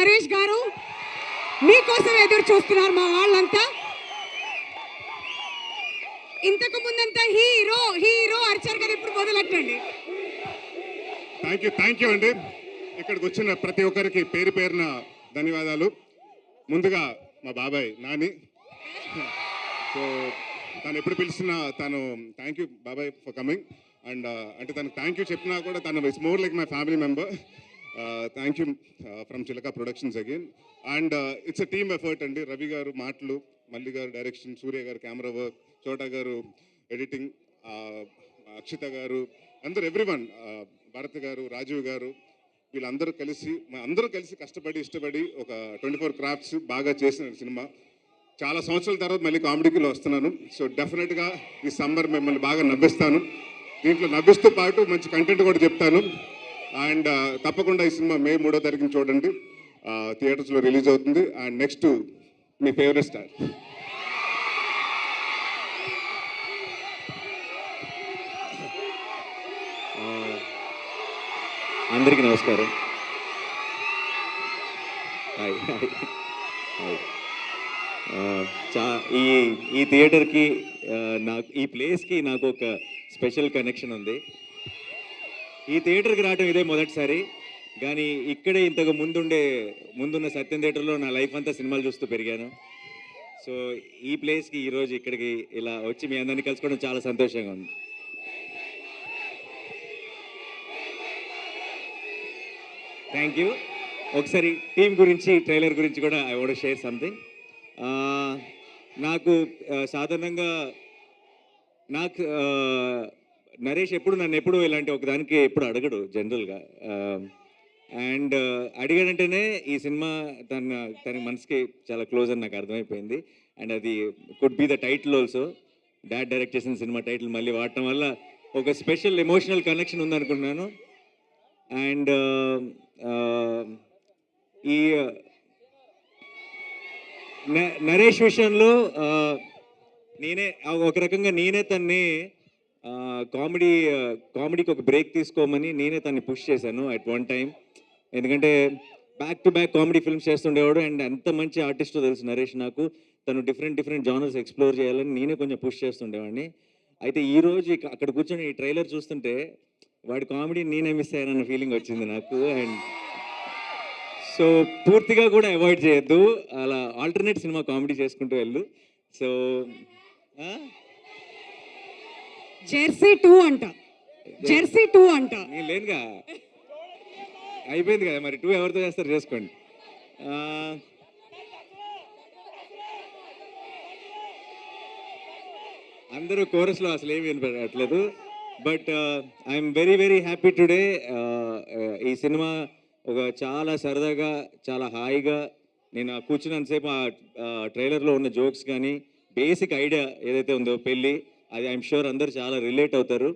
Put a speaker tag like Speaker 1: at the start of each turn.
Speaker 1: నరేష్ గారు మీకోసం ఎదురు చూస్తున్నారు మా వాళ్ళంతా. ఇంతకు ముందంతా హీరో హీరో అరిచారు కదా, ఇప్పుడు మొదలెట్టండి.
Speaker 2: థ్యాంక్ యూ అండి. ఇక్కడికి వచ్చిన ప్రతి ఒక్కరికి పేరు పేరున ధన్యవాదాలు. ముందుగా మా బాబాయ్ నాని, సో తను ఎప్పుడు పిలిచినా తను థ్యాంక్ యూ బాబాయ్ ఫర్ కమింగ్. అండ్ అంటే తనకు థ్యాంక్ యూ చెప్పినా కూడా తను it's more like my family member. Thank you from Chilaka productions again. And it's a team effort అండి. రవి గారు మాటలు, మల్లి గారు డైరెక్షన్, సూర్య గారు కెమెరా వర్క్, చోటా గారు ఎడిటింగ్, అక్షిత గారు, అందరూ ఎవ్రీవన్, భరత్ గారు, రాజీవ్ గారు, వీళ్ళందరూ కలిసి కష్టపడి ఇష్టపడి ఒక 24 క్రాఫ్ట్స్ బాగా చేసిన సినిమా. చాలా సంవత్సరాల తర్వాత మళ్ళీ కామెడీలో వస్తున్నాను. సో డెఫినెట్గా ఈ సమ్మర్ మిమ్మల్ని బాగా నవ్విస్తాను. దీంట్లో నవ్విస్తూ పాటు మంచి కంటెంట్ కూడా చెప్తాను. అండ్ తప్పకుండా ఈ సినిమా మే 3వ తారీఖున చూడండి, థియేటర్స్లో రిలీజ్ అవుతుంది. And next me favourite star.
Speaker 3: అందరికీ నమస్కారం. ఈ థియేటర్కి నాకు ఈ ప్లేస్కి నాకు ఒక స్పెషల్ కనెక్షన్ ఉంది. ఈ థియేటర్కి రావడం ఇదే మొదటిసారి, కానీ ఇక్కడే ఇంతకు ముందున్న సత్యం థియేటర్లో నా లైఫ్ అంతా సినిమాలు చూస్తూ పెరిగాను. సో ఈ ప్లేస్కి ఈరోజు ఇక్కడికి ఇలా వచ్చి మీ అందరినీ కలుసుకోవడం చాలా సంతోషంగా ఉంది. Thank you. ఒకసారి టీం గురించి, ట్రైలర్ గురించి కూడా ఐ వాంట్ షేర్ సంథింగ్. నాకు సాధారణంగా నరేష్ నన్ను ఎప్పుడు ఇలాంటి ఒకదానికి ఎప్పుడు అడగడు జనరల్గా. అండ్ అడిగాడంటేనే ఈ సినిమా తన మనసుకి చాలా క్లోజ్ అని నాకు అర్థమైపోయింది. అండ్ అది could be the title also. Dad direct చేసిన సినిమా టైటిల్ మళ్ళీ వాడటం వల్ల ఒక స్పెషల్ ఎమోషనల్ కనెక్షన్ ఉందనుకుంటున్నాను. అండ్ ఈ నరేష్ విషయంలో ఒక రకంగా నేనే తన్ని కామెడీకి ఒక బ్రేక్ తీసుకోమని నేనే తన్ని పుష్ చేశాను అట్ వన్ టైం. ఎందుకంటే back to back comedy films చేస్తుండేవాడు. అండ్ ఎంత మంచి ఆర్టిస్టో తెలుసు నరేష్ నాకు. తను డిఫరెంట్ జానర్స్ ఎక్స్ప్లోర్ చేయాలని నేనే కొంచెం పుష్ చేస్తుండేవాడిని. అయితే ఈరోజు అక్కడ కూర్చొని ఈ ట్రైలర్ చూస్తుంటే వాడి కామెడీ నేనే మిస్ అయ్యానన్న ఫీలింగ్ వచ్చింది నాకు. అండ్ సో పూర్తిగా కూడా అవాయిడ్ చేయొద్దు, అలా ఆల్టర్నేట్ సినిమా కామెడీ చేసుకుంటూ వెళ్ళు. సో
Speaker 1: జెర్సీ 2 అంట, జెర్సీ 2 అంట.
Speaker 3: నేను లేనుగా, అయిపోయింది కదా మరి. 2 ఎవరితో చేస్తారు చేసుకోండి. అందరూ కోరస్లో అసలు ఏమి వినపడట్లేదు. But I'm very happy today. ఈ సినిమా ఒక చాలా సరదాగా, చాలా హాయిగా నేను కూర్చున్నంతసేపు ఆ ట్రైలర్లో ఉన్న జోక్స్ కానీ బేసిక్ ఐడియా ఏదైతే ఉందో పెళ్ళి, అది ఐఎమ్ షూర్ అందరూ చాలా రిలేట్ అవుతారు.